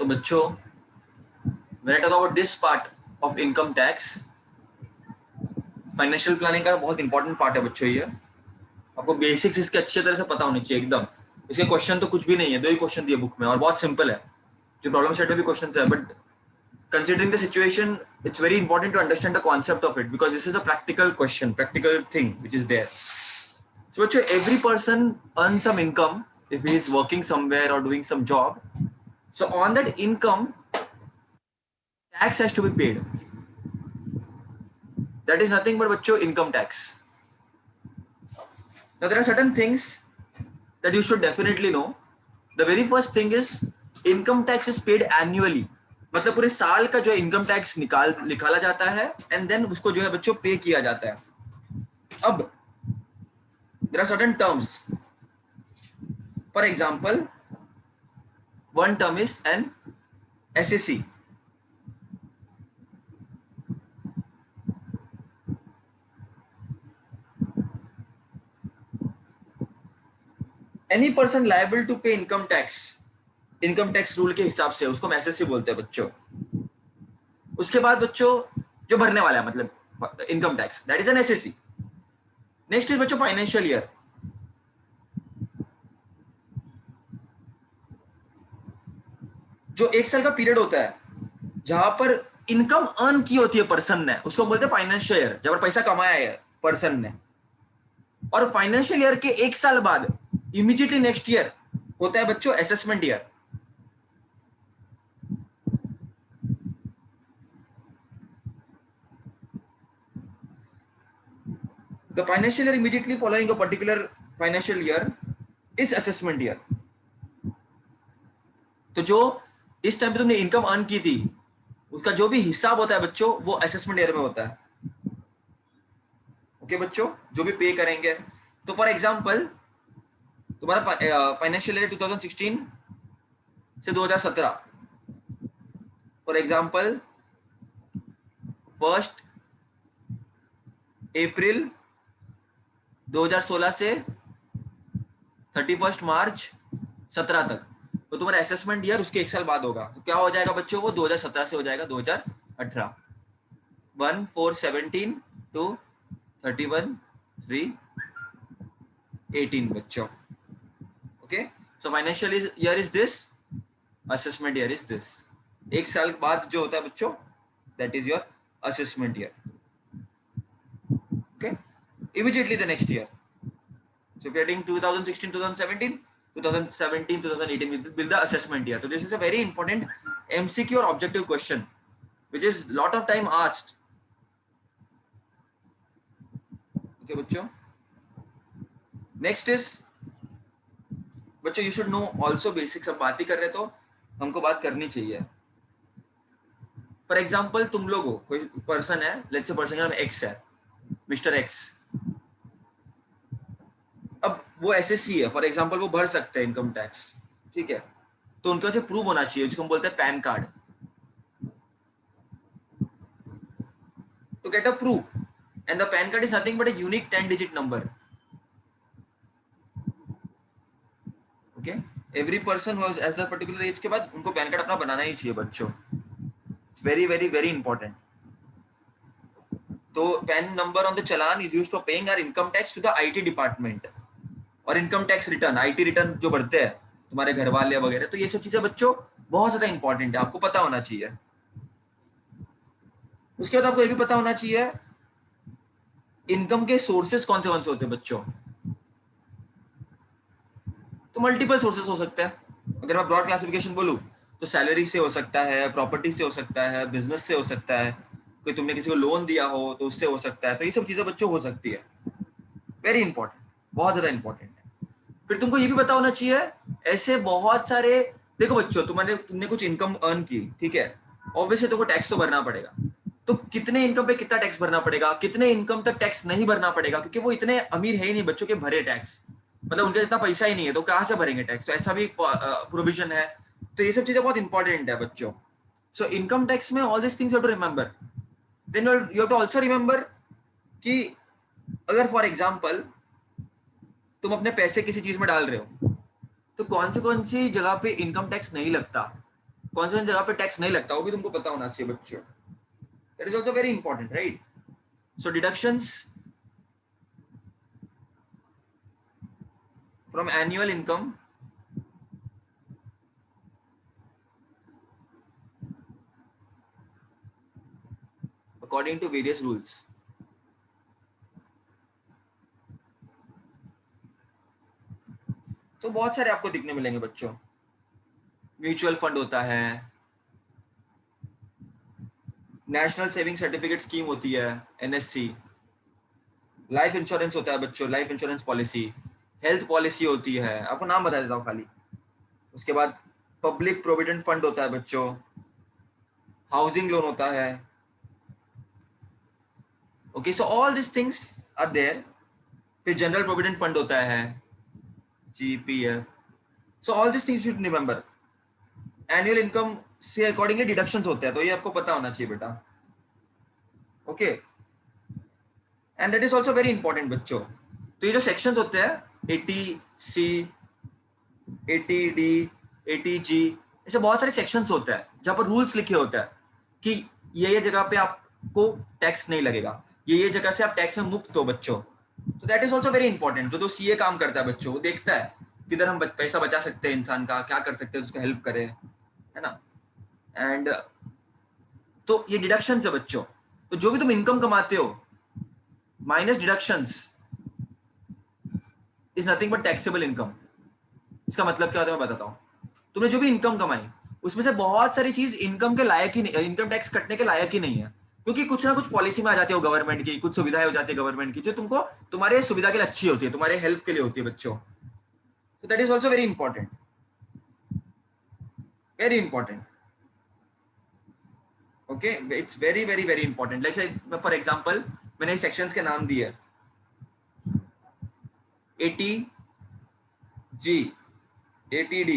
तो बच्चों, when I talk about this part of income tax, financial planning का बहुत इंपॉर्टेंट पार्ट है बच्चों। ये आपको बेसिक्स इसके अच्छे तरह से पता होनी चाहिए एकदम। इसके क्वेश्चन तो कुछ भी नहीं है, 2 ही क्वेश्चन दिए बुक में और बहुत सिंपल है। जो प्रॉब्लम सेट में भी क्वेश्चन है, but considering the situation, it's very important to understand the concept of it because this is a practical question, practical thing which is there. So every person earns some income if he is working somewhere or doing some job. So on that income, tax has to be paid. That is nothing but bachcho income tax. Now there are certain things that you should definitely know. The very first thing is income tax is paid annually. मतलब पूरे साल का जो है income tax निकाला जाता है and then उसको जो है बच्चों पे किया जाता है। अब there are certain terms. For example, one term is an SSC. Any person liable to pay income tax rule के हिसाब से उसको हम एसएससी बोलते हैं बच्चों। उसके बाद बच्चों जो भरने वाला है मतलब income tax, that is an SSC. Next is बच्चों फाइनेंशियल ईयर। जो 1 साल का पीरियड होता है जहां पर इनकम अर्न की होती है पर्सन ने, उसको बोलते हैं फाइनेंशियल ईयर, जब पैसा कमाया है पर्सन ने। और फाइनेंशियल ईयर के 1 साल बाद इमीडिएटली नेक्स्ट ईयर होता है बच्चों assessment year. The financial year immediately following a particular financial year is assessment year. तो जो इस टाइम पे तुमने इनकम अर्न की थी उसका जो भी हिसाब होता है बच्चों वो असेसमेंट ईयर में होता है। ओके बच्चों, जो भी पे करेंगे। तो फॉर एग्जांपल तुम्हारा फाइनेंशियल ईयर 2016 से 2017, फॉर एग्जांपल 1 अप्रैल 2016 से 31 मार्च 17 तक, तो तुम्हारा असेसमेंट ईयर उसके 1 साल बाद होगा। तो क्या हो जाएगा बच्चों, वो 2017 से हो जाएगा 2018। 1/4/17 to 31/3/18 बच्चों। Okay, so financial year is this, assessment year is this. 1 साल बाद जो होता है बच्चों that is your assessment year. Okay, immediately the next year. So if you are doing 2016, 2017, 2018 will be the assessment year. So this is a very important MCQ or objective question, which is lot of time asked. Okay, बच्चों. Next is बच्चों you should know also basics। अब बात ही कर रहे तो हमको बात करनी चाहिए। For example, तुम लोगों कोई पर्सन है, let's say पर्सन का नाम X है, मिस्टर X। अब वो एसएससी है, फॉर एग्जांपल वो भर सकते हैं इनकम टैक्स, ठीक है। तो उनके पास प्रूफ होना चाहिए जिसको हम बोलते हैं पैन कार्ड। तो get a proof and the pan card is nothing but a unique 10 digit number. Okay, every person who has a particular age के बाद उनको पैन कार्ड अपना बनाना ही चाहिए बच्चों। It's very very very important. तो PAN number on the challan is used for paying our income tax to the IT department. और income tax return, IT return जो भरते हैं तुम्हारे घर वाले वगैरह, तो ये सब चीजें बच्चों बहुत ज्यादा इंपॉर्टेंट है, आपको पता होना चाहिए। उसके बाद आपको ये भी पता होना चाहिए इनकम के सोर्सेस कौन से होते हैं बच्चों। तो मल्टीपल सोर्सेस हो सकते हैं। अगर मैं ब्रॉड क्लासिफिकेशन बोलूं तो सैलरी से हो सकता है, प्रॉपर्टी से हो सकता है, बिजनेस से हो सकता है, कोई तुमने किसी को लोन दिया हो तो उससे हो सकता है। तो ये सब चीजें बच्चों हो सकती है। वेरी इंपॉर्टेंट, बहुत ज्यादा इंपॉर्टेंट है। फिर तुमको ये भी पता होना चाहिए ऐसे बहुत सारे, देखो बच्चों तुमने कुछ इनकम अर्न की, ठीक है, ऑब्वियसली तुमको टैक्स तो भरना पड़ेगा। तो कितने इनकम पे कितना टैक्स भरना पड़ेगा, कितने इनकम तक टैक्स नहीं भरना पड़ेगा, क्योंकि वो इतने अमीर है ही नहीं बच्चों के भरे टैक्स, मतलब उनके इतना पैसा ही नहीं है तो कहां से भरेंगे टैक्स। तो ऐसा भी प्रोविजन है। तो ये सब चीजें बहुत इंपॉर्टेंट है बच्चों। सो इनकम टैक्स में all this things you have to remember. Then you have to also remember कि अगर फॉर एग्जांपल तुम अपने पैसे किसी चीज में डाल रहे हो तो कौन सी जगह पे इनकम टैक्स नहीं लगता। कौन सी जगह पे टैक्स नहीं लगता वो भी तुमको पता होना चाहिए बच्चों. That is also very important, right? So deductions from annual income according to various rules. तो बहुत सारे आपको दिखने मिलेंगे बच्चों. म्यूचुअल फंड होता है, नेशनल सेविंग सर्टिफिकेट स्कीम होती है एनएससी, लाइफ इंश्योरेंस होता है बच्चों, life insurance policy, health policy होती है, आपको नाम बता देता हूँ खाली. उसके बाद पब्लिक प्रोविडेंट फंड होता है बच्चों, हाउसिंग लोन होता है. Okay, so all this things are there. फिर जनरल प्रोविडेंट फंड होता है, GPF. So all this things should remember. Annual income से अकॉर्डिंगली डिडक्शंस होते हैं, तो ये आपको पता होना चाहिए बेटा. Okay, and that is also very important बच्चों. तो ये जो सेक्शंस होते हैं 80C, 80D, 80G, ऐसे बहुत सारे सेक्शंस होते हैं जहां पर रूल्स लिखे होते हैं कि ये जगह पे आपको टैक्स नहीं लगेगा, ये जगह से आप टैक्स में मुक्त हो बच्चों. तो that is also very important. जो सीए काम करता है बच्चों, वो देखता है किधर हम पैसा बचा सकते हैं, इंसान का क्या कर सकते हैं, उसको हेल्प करें, है ना. एंड तो ये डिडक्शंस है बच्चों. तो जो भी तुम इनकम कमाते हो minus deductions is nothing but taxable income. इसका मतलब क्या होता है मैं बताता हूँ. तुमने जो भी इनकम कमाई उसमें से बहुत सारी चीज इनकम के लायक ही नहीं, इनकम टैक्स कटने के लायक ही नहीं है, क्योंकि कुछ ना कुछ पॉलिसी में आ जाती है गवर्नमेंट की, कुछ सुविधाएं हो जाती है गवर्नमेंट की जो तुमको तुम्हारे सुविधा के लिए अच्छी होती है, तुम्हारे हेल्प के लिए होती है बच्चों. तो that is also very important, very important. Okay, it's very very very important. Like से फॉर एग्जांपल मैंने सेक्शंस के नाम दिए 80G, 80D.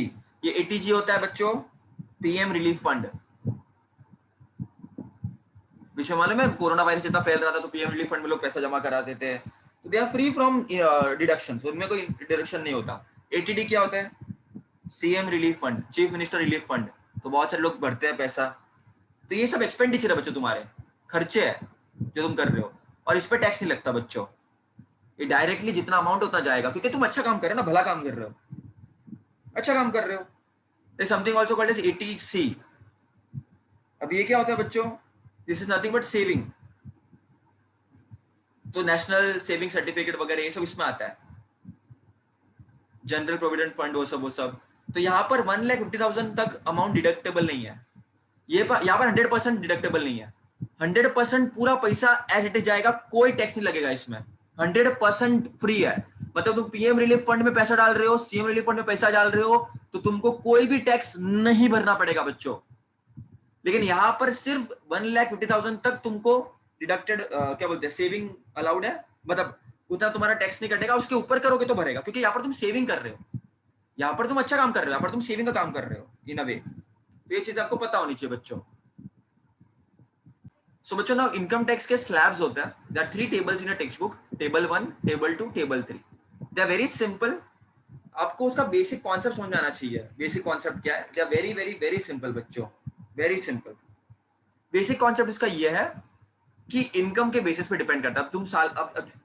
ये 80G होता है बच्चों पीएम रिलीफ फंड. विषय मालूम है कोरोना वायरस इतना फैल रहा था तो पीएम रिलीफ फंड में लोग पैसा जमा कराते थे, तो they are free from deduction, उनमें कोई डिडक्शन नहीं होता. 80D क्या होता है? CM relief fund, chief minister relief fund. तो बहुत सारे लोग भरते हैं पैसा. तो ये सब एक्सपेंडिचर है बच्चों, तुम्हारे खर्चे है जो तुम कर रहे हो, और इस पर टैक्स नहीं लगता बच्चों. ये डायरेक्टली जितना अमाउंट होता जाएगा, क्योंकि तुम अच्छा काम कर रहे हो ना, भला काम कर रहे हो, अच्छा काम कर रहे हो. Something also called as 80C. अब ये क्या होता है बच्चों? This is nothing but saving. तो नेशनल सेविंग सर्टिफिकेट वगैरह ये सब इसमें आता है, जनरल प्रोविडेंट फंड वो सब. तो यहाँ पर 1,50,000 तक अमाउंट डिडक्टेबल नहीं है. ये यहाँ पर 100% डिडक्टेबल नहीं है. 100% पूरा पैसा एज इट इज जाएगा, कोई टैक्स नहीं लगेगा इसमें. 100% फ्री है. मतलब तुम पीएम रिलीफ फंड में पैसा डाल रहे हो, सीएम रिलीफ फंड में पैसा डाल रहे हो, तो तुमको कोई भी टैक्स नहीं भरना पड़ेगा बच्चों. लेकिन यहाँ पर सिर्फ 1,50,000 तक तुमको डिडक्टेड क्या बोलते हैं, सेविंग अलाउड है. मतलब उतना तुम्हारा टैक्स नहीं कटेगा, उसके ऊपर करोगे तो भरेगा, क्योंकि यहाँ पर तुम सेविंग कर रहे हो, यहाँ पर तुम अच्छा काम कर रहे हो, यहाँ पर तुम सेविंग का काम कर रहे हो इन अ वे. तो ये चीज आपको पता होनी चाहिए बच्चों. सो बच्चों ना इनकम टैक्स के स्लैब्स होते हैं. There are 3 tables in a text book, table 1, table 2, table 3. They are very simple. आपको उसका बेसिक कॉन्सेप्ट समझ में आना चाहिए. बेसिक कॉन्सेप्ट क्या है? They are very very very simple बच्चों, वेरी सिंपल. बेसिक कॉन्सेप्ट इसका ये है कि इनकम के बेसिस पे डिपेंड करता है. अब तुम साल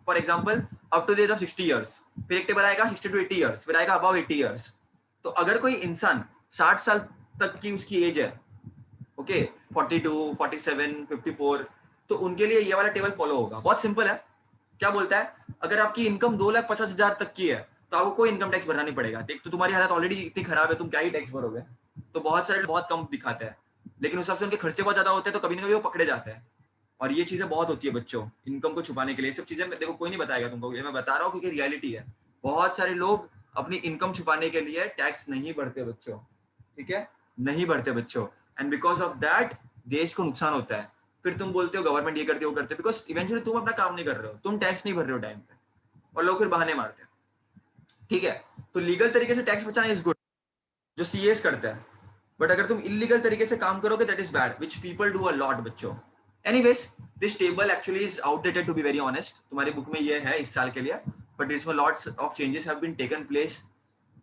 for example up to the age of 60 years, फिर एक टेबल आएगा 60 to 80 इयर्स, फिर आएगा अबव 80 इयर्स. तो अगर कोई इंसान 60 साल तक की उसकी एज है, ओके, 42, 47, 54, तो उनके लिए ये वाला टेबल फॉलो होगा. बहुत सिंपल है. क्या बोलता है? अगर आपकी इनकम 2,50,000 तक की है तो आपको कोई इनकम टैक्स भरना नहीं पड़ेगा. एक तो तुम्हारी हालत ऑलरेडी इतनी खराब है, तुम क्या ही टैक्स भरोगे. तो बहुत सारे बहुत कम दिखाते हैं, लेकिन उस हिसाब से उनके खर्चे बहुत ज्यादा होते हैं, तो कभी ना कभी वो पकड़े जाते हैं. और ये चीजें बहुत होती है बच्चों इनकम को छुपाने के लिए. सब चीजें देखो कोई नहीं बताएगा तुमको, ये मैं बता रहा हूँ क्योंकि रियलिटी है. बहुत सारे लोग अपनी इनकम छुपाने के लिए टैक्स नहीं भरते बच्चों, ठीक है, नहीं भरते बच्चों. एंड बिकॉज ऑफ दैट देश को नुकसान होता है. फिर तुम बोलते हो गवर्नमेंट ये करती है वो करते, बिकॉज इवेंचुअली तुम अपना काम नहीं कर रहे हो, तुम टैक्स नहीं भर रहे हो टाइम पे, और लोग फिर बहाने मारते हैं. ठीक है, तो लीगल तरीके से टैक्स बचाना इज गुड, जो सीएस करता है. बट अगर तुम इलीगल तरीके से काम करोगे that is bad, which people do a lot बच्चों. Anyways this table actually is outdated to be very honest. तुम्हारी बुक में ये है इस साल के लिए, बट इसमें lots of changes have been taken place.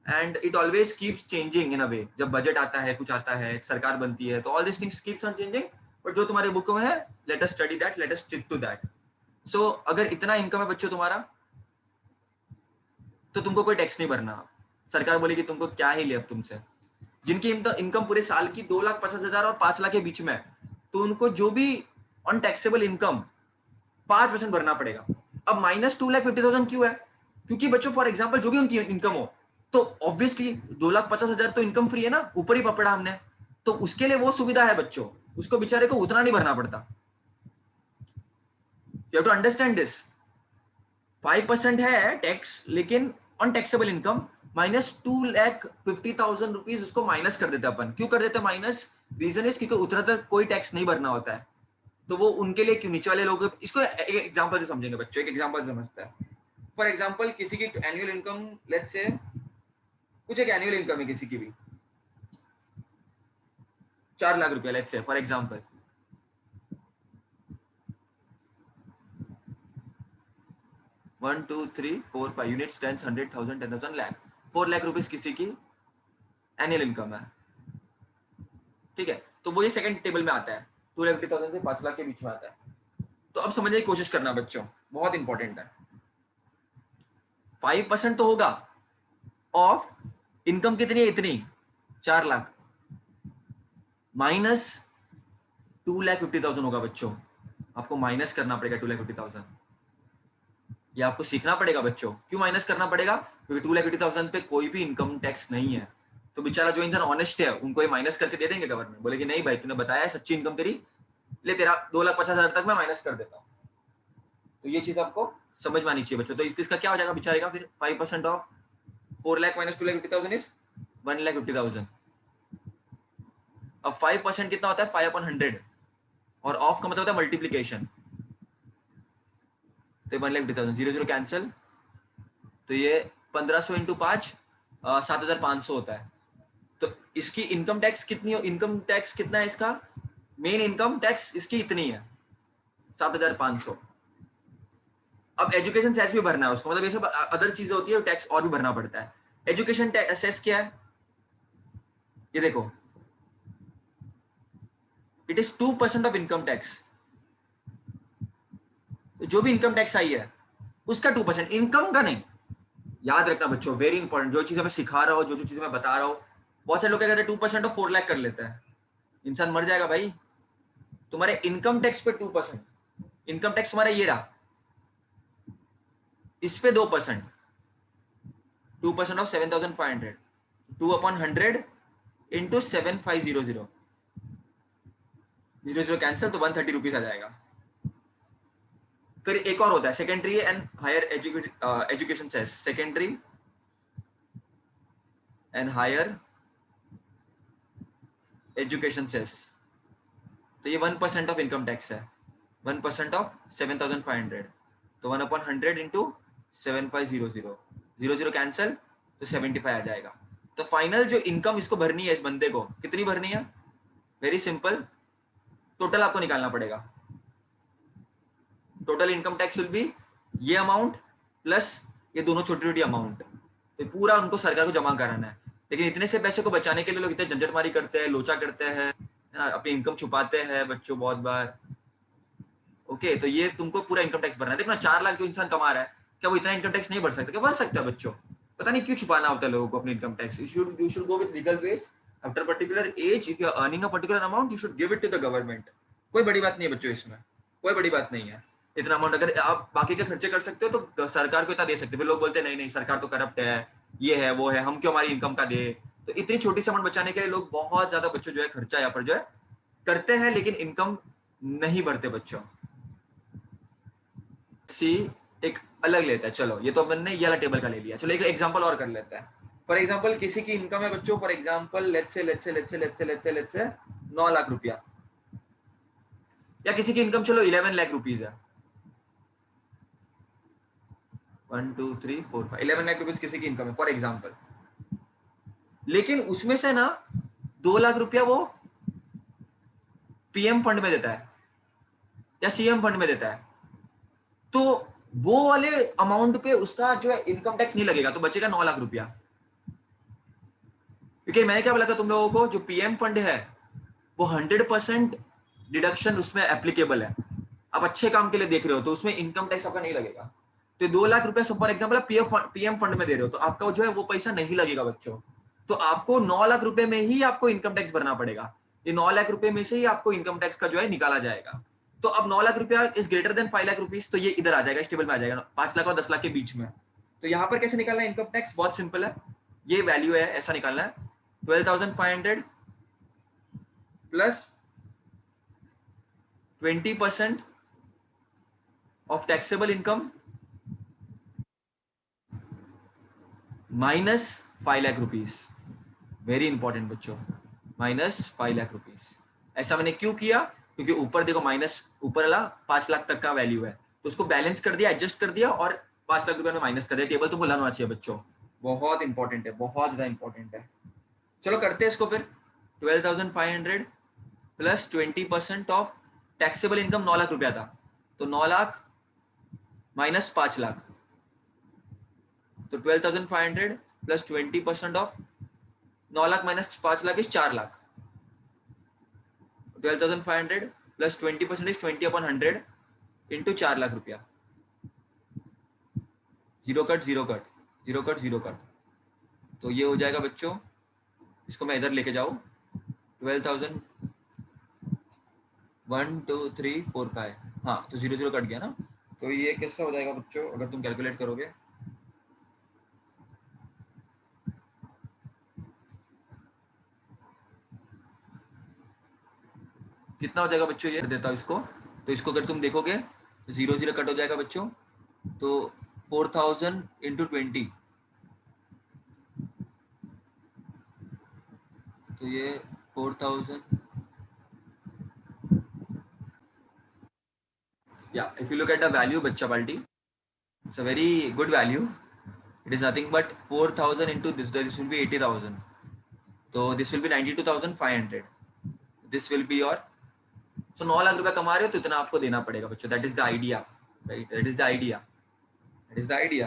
And it always keeps changing in a way. जब बजट आता है, कुछ आता है, सरकार बनती है, तो all this things keeps on changing. But जो तुम्हारे बुक में है, let us study that, let us stick to that. So अगर इतना इनकम है बच्चों तुम्हारा, तो तुमको कोई टैक्स नहीं भरना. सरकार बोलेगी तुमको क्या ही ले अब तुमसे. जिनकी इनकम पूरे साल की 2,50,000 और 5 लाख के बीच में है, तो उनको जो भी ऑन टैक्सेबल इनकम 5% भरना पड़ेगा. अब -2,50,000 क्यों है? क्योंकि बच्चों फॉर एग्जांपल जो भी उनकी इनकम हो, तो ऑब्वियसली 2,50,000 तो इनकम फ्री है ना, ऊपर ही पकड़ा हमने, तो उसके लिए वो सुविधा है बच्चों, उसको बेचारे को उतना नहीं भरना पड़ता. You have to understand this. 5% है टैक्स, लेकिन ऑन टैक्सेबल इनकम -2,50,000 रुपीज उसको माइनस कर देते अपन. क्यों कर देते माइनस? रीजन इज क्योंकि उतना तक कोई टैक्स नहीं भरना होता है. तो वो उनके लिए क्यों, नीचे वाले लोग इसको एक एग्जांपल से समझेंगे बच्चों. एक एग्जांपल समझता है. फॉर एग्जांपल किसी की एनुअल इनकम, लेट्स से कुछ एक एनुअल इनकम है किसी की भी 4 लाख रुपया, let's say for example. One two three four five units, 10, 100, 1000, 10,000, lakh, 4 lakh rupees किसी की एनुअल इनकम है. ठीक है, तो वो ये सेकंड टेबल में आता है. 2,50,000 से 5 लाख के बीच में आता है. तो अब समझने की कोशिश करना बच्चों, बहुत इंपॉर्टेंट है. 5% तो होगा ऑफ इनकम. कितनी है? इतनी 4 लाख माइनस 2,50,000 होगा बच्चों. आपको माइनस करना पड़ेगा 2,50,000. ये आपको सीखना पड़ेगा बच्चों. क्यों माइनस करना पड़ेगा? क्योंकि 2,50,000 पे कोई भी इनकम टैक्स नहीं है. तो बेचारा जो इंसान ऑनेस्ट है उनको ये माइनस करके दे देंगे गवर्नमेंट. बोलेगी नहीं भाई, तूने बताया है सच्ची इनकम तेरी, ले तेरा 2,50,000 तक मैं माइनस कर देता हूँ. तो ये चीज आपको समझ में आनी चाहिए बच्चों. तो इसका क्या हो जाएगा बेचारे का फिर? 5% ऑफ 4 लाख माइनस 2,50,000 इज 1,50,000. अब 5% कितना होता है? 5/100. और ऑफ का मतलब होता है मल्टीप्लीकेशन. तो 1,50,000, 0 कैंसिल. तो ये 1,500 इंटू 5 7,500 होता है. तो इसकी इनकम टैक्स कितनी हो? इनकम टैक्स कितना है इसका? मेन इनकम टैक्स इसकी इतनी है 7,500. अब एजुकेशन सेस भी भरना है उसको, मतलब ये सब अदर चीजें होती है, टैक्स और भी भरना पड़ता है. एजुकेशन सेस क्या है? ये देखो, it is 2% of income tax. जो भी इनकम टैक्स आई है उसका 2%, इनकम का नहीं. याद रखना बच्चों, वेरी इंपॉर्टेंट. जो चीज मैं सिखा रहा हूँ, जो चीज मैं बता रहा हूँ, बहुत सारे लोग क्या कहते हैं 2% ऑफ 4 लाख कर लेते हैं. इंसान मर जाएगा भाई. तुम्हारे इनकम टैक्स पे 2%. इनकम टैक्स तुम्हारा ये रहा, इस पे 2%. 2% ऑफ 7,500, 2/100 इंटू 7,500, 0 कैंसिल, तो 130 रुपीज आ जाएगा. फिर एक और होता है secondary and higher education cess. Secondary and higher education cess. तो ये 1% ऑफ इनकम टैक्स है. 1% ऑफ 7,500, तो 1/100 इंटू 7,500, 0 कैंसिल, तो 75 आ जाएगा. तो फाइनल जो इनकम इसको भरनी है, इस बंदे को कितनी भरनी है? वेरी सिंपल, टोटल आपको निकालना पड़ेगा. Total income tax will be ये अमाउंट प्लस ये दोनों छोटी छोटी अमाउंट. तो पूरा उनको सरकार को जमा कराना है. लेकिन इतने से पैसे को बचाने के लिए लोग इतने झंझटमारी करते हैं, लोचा करते हैं, अपनी इनकम छुपाते हैं बच्चों बहुत बार. ओके, तो ये तुमको पूरा इनकम टैक्स भरना है. देखो ना, 4 लाख जो इंसान कमा रहा है, क्या वो इतना इनकम टैक्स नहीं भर सकता? क्या भर सकता है बच्चों? पता नहीं क्यों छुपाना होता है लोगों को अपनी income tax. You should go with legal ways. After particular age, if you are earning a particular amount, you should give it to the government. कोई बड़ी बात नहीं है बच्चों, इसमें कोई बड़ी बात नहीं है. इतना अमाउंट अगर आप बाकी के खर्चे कर सकते हो तो सरकार को इतना दे सकते हो. लोग बोलते हैं नहीं नहीं, सरकार तो करप्ट है, ये है वो है, हम क्यों हमारी इनकम का दे. तो इतनी छोटी सी अमाउंट बचाने के लिए लोग बहुत ज्यादा बच्चों जो है खर्चा यहाँ पर जो है करते हैं, लेकिन इनकम नहीं भरते बच्चों. सी एक अलग लेता है. चलो, ये तो हमने ये वाला टेबल का ले लिया. चलो एक एग्जांपल और कर लेते हैं. फॉर एग्जांपल किसी की इनकम है बच्चों, for example let's say 9 lakh रुपया, या किसी की इनकम चलो 11 लाख रुपीज है. 1 2 3 4 5 11 लाख रुपीज किसी की इनकम है फॉर एग्जांपल. लेकिन उसमें से ना 2 लाख रुपया वो पीएम फंड में देता है या सीएम फंड में देता है. तो वो वाले अमाउंट पे उसका जो है इनकम टैक्स नहीं लगेगा, तो बचेगा 9 लाख रुपया. क्योंकि मैंने क्या बोला था तुम लोगों को, जो पीएम फंड है वो 100% डिडक्शन उसमें एप्लीकेबल है। आप अच्छे काम के लिए देख रहे हो तो उसमें इनकम टैक्स आपका नहीं लगेगा। तो 2 लाख रुपए फॉर एग्जाम्पल पीएम फंड में दे रहे हो तो आपका जो है वो पैसा नहीं लगेगा बच्चों। तो आपको 9 लाख रुपए में ही आपको इनकम टैक्स भरना पड़ेगा। ये 9 लाख रुपए में से ही आपको इनकम टैक्स का जो है निकाला जाएगा। तो अब 9 लाख रुपया is greater than 5 lakh rupees, तो ये इधर आ जाएगा, इस टेबल में आ जाएगा 5 लाख और 10 लाख के बीच में। तो यहाँ पर कैसे निकालना है इनकम टैक्स, बहुत सिंपल है, ये वैल्यू है ऐसा निकालना है 12,500 plus 20% of taxable income minus 5 lakh rupees. Very important बच्चों, माइनस 5 लाख रुपीज। ऐसा मैंने क्यों किया, क्योंकि ऊपर देखो माइनस, ऊपर वाला 5 लाख तक का वैल्यू है तो उसको बैलेंस कर दिया, एडजस्ट कर दिया और 5 लाख रुपए में माइनस कर दिया। टेबल तुमको लाना चाहिए बच्चों, बहुत इंपॉर्टेंट है, बहुत ज्यादा इंपॉर्टेंट है। चलो करते हैं इसको फिर। 12,500 plus 20% of taxable income 9 lakh रुपया था, तो 9 लाख माइनस 5 लाख, तो 12,500 plus 20% of 9 lakh minus 5 lakh is 4 lakh. 12,500 plus 20% is 20/100 into 4 lakh रुपया। Zero cut zero cut zero cut zero cut, तो ये हो जाएगा बच्चों, इसको मैं इधर लेके जाऊं 12,000 1 2 3 4 5, हाँ तो 0 0 कट गया ना। तो ये कैसा हो जाएगा बच्चों अगर तुम कैलकुलेट करोगे, कितना हो जाएगा बच्चों, ये देता हूँ इसको। तो इसको अगर तुम देखोगे तो 0 0 कट हो जाएगा बच्चों, तो 4,000 इंटू 20, तो ये 4,000, yeah, if you look at the value bachcha balti, it's a very good value. It is nothing but 4,000 into this will be 80,000, so this will be 92,500, this will be your, so 9 lakh रुपया कमा रहे हो तो इतना आपको देना पड़ेगा बच्चों। That is the idea, right, that is the idea, that is the idea.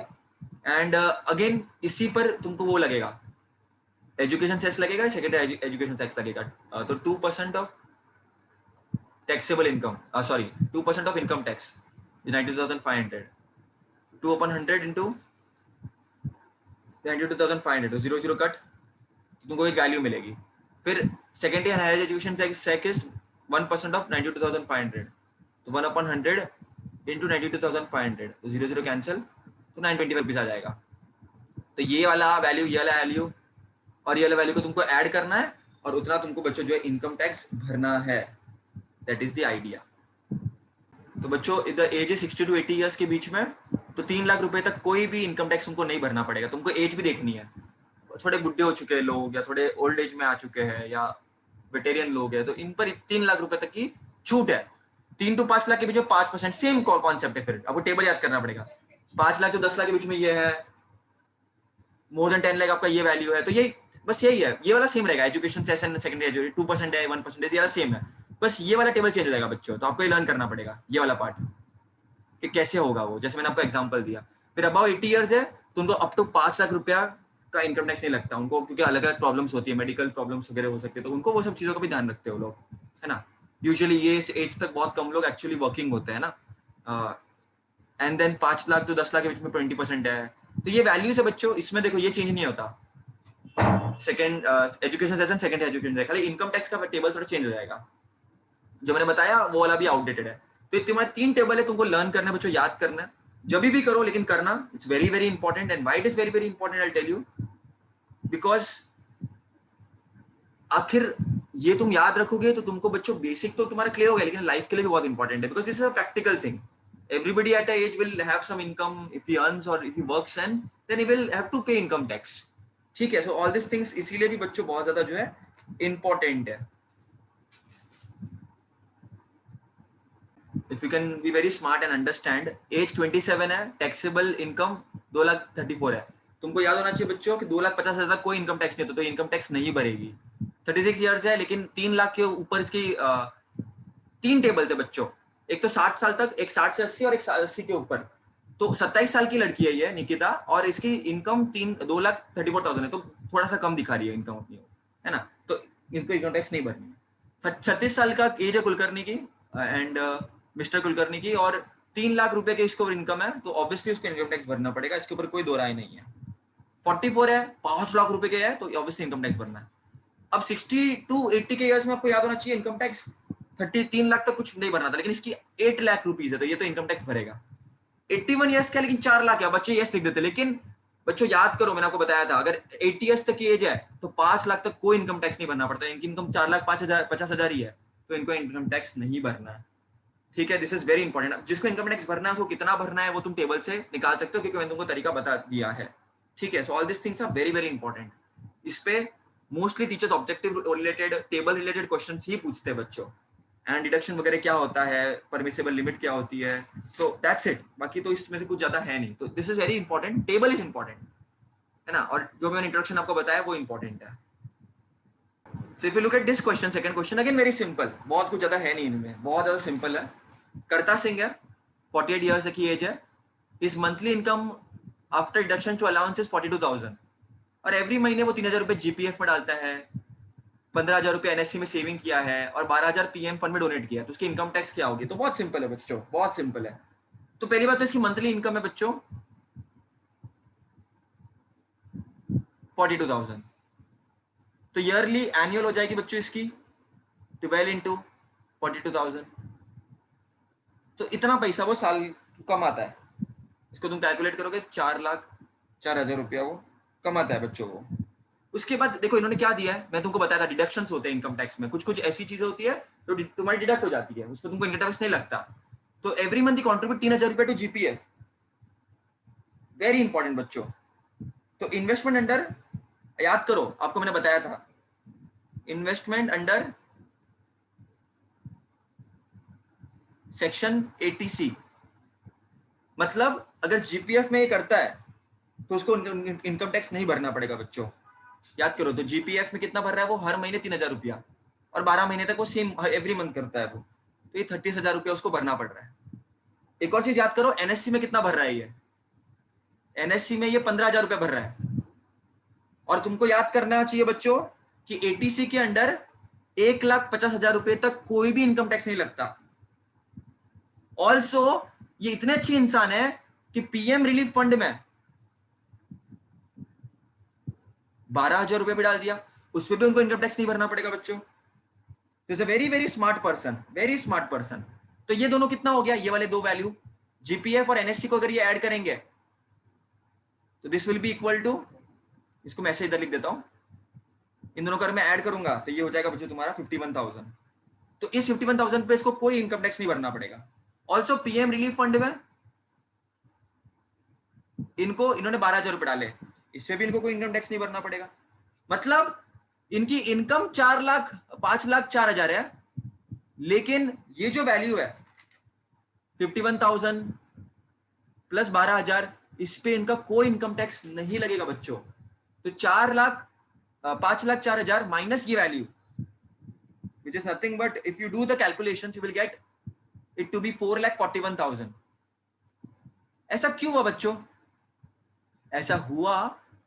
And again इसी पर तुमको वो लगेगा, एजुकेशन सेस लगेगा, सेकेंडरी एजुकेशन टैक्स लगेगा। तो 2% of taxable income, sorry 2% of income tax 92,500, 2/100 into 92,500, तो 0 0 कट, तुमको एक वैल्यू मिलेगी। फिर secondary and higher education tax is 1% of 92,500, तो 1/100 इंटू 92,500, तो 0 0 कैंसिल, तो 925 रुपीज आ जाएगा। तो ये वाला वैल्यू, ये वाला वैल्यू और ये वाला वैल्यू को तुमको ऐड करना है और उतना तुमको बच्चों जो है इनकम टैक्स भरना है। That is the idea. तो बच्चों इधर एज है 60 to 80 ईयर्स के बीच में, तो 3 लाख रुपए तक कोई भी इनकम टैक्स तुमको नहीं भरना पड़ेगा। तुमको एज भी देखनी है, थोड़े बुढ़े हो चुके हैं लोग या थोड़े ओल्ड एज में आ चुके हैं या वेटेरियन लोग हैं, तो इन पर 3 लाख रुपए तक की छूट है। 3 to 5 लाख के बीच में 5%, सेम कॉन्सेप्ट है। फिर आपको टेबल याद करना पड़ेगा, 5 लाख to 10 लाख के बीच में ये है, मोर देन 10 लाख आपका ये वैल्यू है, तो ये बस यही है, ये वाला सेम रहेगा। एजुकेशन सेशन सेकेंडरी एजुकेशन 2% है, 1% ये वाला सेम है, बस ये वाला टेबल चेंज हो जाएगा बच्चों। तो आपको ये लर्न करना पड़ेगा ये वाला पार्ट कि कैसे होगा वो, जैसे मैंने आपको एग्जांपल दिया। फिर अबाउ 80 इयर्स है तो उनको अप टू 5 लाख रुपया का इनकम टैक्स नहीं लगता उनको, क्योंकि अलग अलग प्रॉब्लम्स होती है, मेडिकल प्रॉब्लम्स वगैरह हो सकते हैं, तो उनको वो सब चीजों का भी ध्यान रखते हो लोग, है ना। यूजुअली ये एज तक बहुत कम लोग एक्चुअली वर्किंग होते हैं ना। And then 5 lakh to 10 lakh के बीच में 20% है। तो ये वैल्यूज है बच्चों, इसमें देखो ये चेंज नहीं होता। Second education session, second education session, खाली इनकम टैक्स का टेबल थोड़ा चेंज हो जाएगा। जो मैंने बताया वो वाला भी आउटडेटेड है। तो तुम्हारे 3 टेबल है, तुमको लर्न करना है बच्चों, याद करना है, जब भी करो लेकिन करना। It's very very important. And why it is very very important, I tell you, because आखिर ये तुम याद रखोगे तो तुमको बच्चों बेसिक तो तुम्हारा क्लियर हो गया, लेकिन लाइफ के लिए भी बहुत इंपॉर्टेंट है, because this is a practical thing. Everybody at a age will have some income if he earns or if he works, and then he will have to pay income tax. ठीक है, so all these things इसीलिए भी बच्चों बहुत ज्यादा जो है important है। If you can be very smart and understand, age 27 है, taxable income 2,34,000 है। तुमको याद होना चाहिए बच्चों कि 2,50,000 तक कोई इनकम टैक्स नहीं होता, तो इनकम टैक्स नहीं भरेगी। 36 ईयर्स है, लेकिन 3 लाख के ऊपर इसकी 3 टेबल थे बच्चों, एक तो 60 साल तक, एक 60 से 80 और एक 80 के ऊपर। तो 27 साल की लड़की है ये निकिता, और इसकी इनकम 2,34,000 है, तो थोड़ा सा कम दिखा रही है इनकम अपनी। है ना, तो इनको इनकम टैक्स नहीं भरनी है। 36 साल का एज है कुलकर्णी की एंड मिस्टर कुलकर्णी की, और 3 लाख रुपए के इसके ऊपर इनकम है, तो ऑब्वियसली उसको इनकम टैक्स भरना पड़ेगा, इसके ऊपर कोई दो राय नहीं है। 44 है, 5 लाख रुपए के है, तो ऑब्वियसली इनकम टैक्स भरना है। अब 60 टू 80 के ईयर्स में आपको याद होना चाहिए इनकम टैक्स 33 लाख तक कुछ नहीं भरना था, लेकिन इसकी 8 लाख रुपीज है, तो ये तो इनकम टैक्स भरेगा। 81 ईयर्स का लेकिन 4 लाख है, बच्चे यस लिख देते, लेकिन बच्चों याद करो मैंने आपको बताया था, अगर 80 ईयर्स तक की एज है तो 5 लाख तक कोई इनकम टैक्स नहीं भरना पड़ता, इनकी इनकम 4 लाख 50,000 ही है, तो इनको इनकम टैक्स नहीं भरना है। ठीक है, दिस इज वेरी इंपॉर्टेंट। जिसको इनकम टैक्स भरना है उसको कितना भरना है वो तुम टेबल से निकाल सकते हो, क्योंकि मैंने तुमको तरीका बता दिया है। ठीक है, so all this things are very very important. इस पे mostly teachers objective related, table related questions ही पूछते हैं बच्चों, एंड डिडक्शन वगैरह क्या होता है, परमिसिबल लिमिट क्या होती है, तो दैट्स इट। बाकी तो इसमें से कुछ ज्यादा है नहीं, तो this is very important, table is important, है ना, और जो मैंने इंट्रोडक्शन आपको बताया वो इंपॉर्टेंट है। So if you look at this question, second question again very simple, बहुत कुछ ज्यादा है नहीं इनमें, बहुत ज्यादा सिंपल है। करता सिंह है, 48 ईयर्स की एज है, इस monthly income after deduction to allowances 42,000, और एवरी महीने वो 3,000 रुपए जीपीएफ में डालता है, 15,000 रुपए एनएससी में सेविंग किया है, और 12,000 पीएम फंड में डोनेट किया है, तो उसकी इनकम टैक्स क्या होगी? तो बहुत सिंपल है बच्चों, बहुत सिंपल है। तो पहली बात तो इसकी मंथली इनकम है बच्चों 42,000, तो ईयरली एनुअल हो जाएगी बच्चों इसकी 12 इंटू 42,000, तो इतना पैसा वो साल कमाता है। इसको तुम कैलकुलेट करोगे 4,04,000 रुपया वो कमाता है बच्चों वो। उसके बाद देखो इन्होंने क्या दिया है, मैं तुमको बताया था डिडक्शंस होते हैं इनकम टैक्स में, कुछ कुछ ऐसी चीजें होती है जो तुम्हारी डिडक्ट हो जाती है, उस पर तुमको इनकम टैक्स नहीं लगता। तो एवरी मंथ कॉन्ट्रीब्यूट 3,000 रुपया टू जीपीएफ, वेरी इंपॉर्टेंट बच्चों। तो इन्वेस्टमेंट अंडर, याद करो आपको मैंने बताया था, इन्वेस्टमेंट अंडर सेक्शन 80C, मतलब अगर जीपीएफ में ये करता है तो उसको इनकम टैक्स नहीं भरना पड़ेगा बच्चों। याद करो, तो जीपीएफ में कितना भर रहा है वो? हर महीने 3,000 रुपया, और 12 महीने तक वो सेम एवरी मंथ करता है वो, तो ये 30,000 रुपया उसको भरना पड़ रहा है। एक और चीज याद करो, एनएससी में कितना भर रहा है ये? एनएससी में ये 15,000 रुपया भर रहा है, और तुमको याद करना चाहिए बच्चों कि एटीसी के अंडर 1,50,000 रुपए तक कोई भी इनकम टैक्स नहीं लगता। ऑल्सो ये इतने अच्छे इंसान है कि पीएम रिलीफ फंड में 12,000 रुपए भी डाल दिया, उस पर भी उनको इनकम टैक्स नहीं भरना पड़ेगा बच्चों। तो is a very very smart person, very smart person. तो ये दोनों कितना हो गया, ये वाले दो वैल्यू जीपीएफ और एनएससी को अगर ये ऐड करेंगे तो this will be equal to, इसको मैं ऐसे इधर लिख देता हूं, इन दोनों को अगर मैं ऐड करूंगा तो ये हो जाएगा बच्चों तुम्हारा 51,000। तो इस 51,000 पे इसको कोई इनकम टैक्स नहीं भरना पड़ेगा। ऑल्सो पीएम रिलीफ फंड में इनको इन्होंने 12,000 रुपए डाले, इससे भी इनको कोई इनकम टैक्स नहीं भरना पड़ेगा। मतलब इनकी इनकम 5,04,000 है, लेकिन ये जो वैल्यू है 51,000 प्लस 12,000, इस पे इनका कोई इनकम टैक्स नहीं लगेगा बच्चों। तो 5,04,000 माइनस ये value, which is nothing but if you do the calculations you will get it to be 4,41,000। ऐसा क्यों हुआ बच्चों? ऐसा हुआ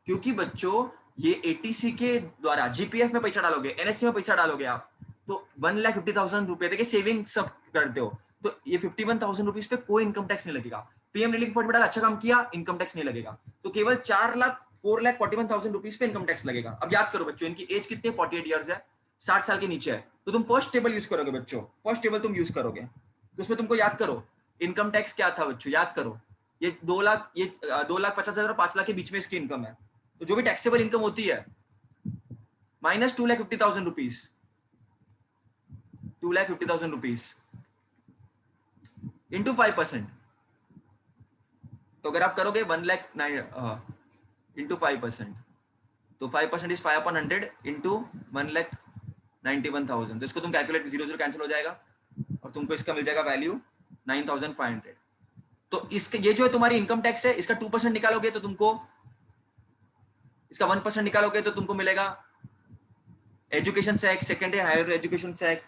क्योंकि बच्चों ये एटीसी के द्वारा जीपीएफ में पैसा डालोगे, एनएससी में पैसा डालोगे आप, तो 1,50,000 रुपए देखिए सेविंग सब करते हो, तो ये 51,000 रुपीज पे कोई इनकम टैक्स नहीं लगेगा। पीएम रिलीफ फंड में डाला, अच्छा काम किया, इनकम टैक्स नहीं लगेगा। तो केवल 4,41,000 रुपीज पे इनकम टैक्स लगेगा। अब याद करो बच्चों, इनकी एज कितनी है? 48 ईयर्स है, 60 साल के नीचे है, तो तुम फर्स्ट टेबल यूज करोगे बच्चों, फर्स्ट टेबल तुम यूज करोगे, तो उसमें तुमको याद करो इनकम टैक्स क्या था बच्चों, याद करो, ये 2,50,000 और 5 लाख के बीच में इसकी इनकम है, तो जो भी टैक्सेबल इनकम होती है माइनस 2,50,000 रुपीज, 2,50,000 रुपीज इंटू 5%। तो अगर आप करोगे 1 लाख इंटू 5%, तो 5% इज 5/100 इंटू 1,91,000, तो इसको तुम कैलकुलेट, 0 कैंसिल हो जाएगा और तुमको इसका मिल जाएगा वैल्यू 9,500। तो इसके ये जो है तुम्हारी इनकम टैक्स है, इसका 2% निकालोगे तो तुमको, इसका 1% निकालोगे तो तुमको मिलेगा education tax, secondary higher education tax,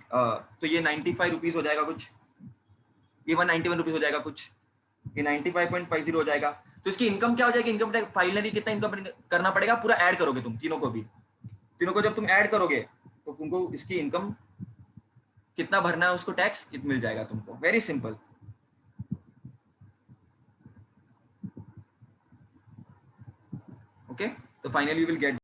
तो ये 95 रुपीज हो जाएगा कुछ, ये 191 रुपीज हो जाएगा कुछ, ये 95.50 हो जाएगा। तो इसकी इनकम क्या हो जाएगी? इनकम टैक्स फाइनली कितना इनकम करना पड़ेगा, पूरा ऐड करोगे तुम तीनों को भी, तीनों को जब तुम ऐड करोगे तो तुमको इसकी इनकम कितना भरना है उसको टैक्स मिल जाएगा तुमको, वेरी सिंपल। ओके, तो फाइनली यू विल गेट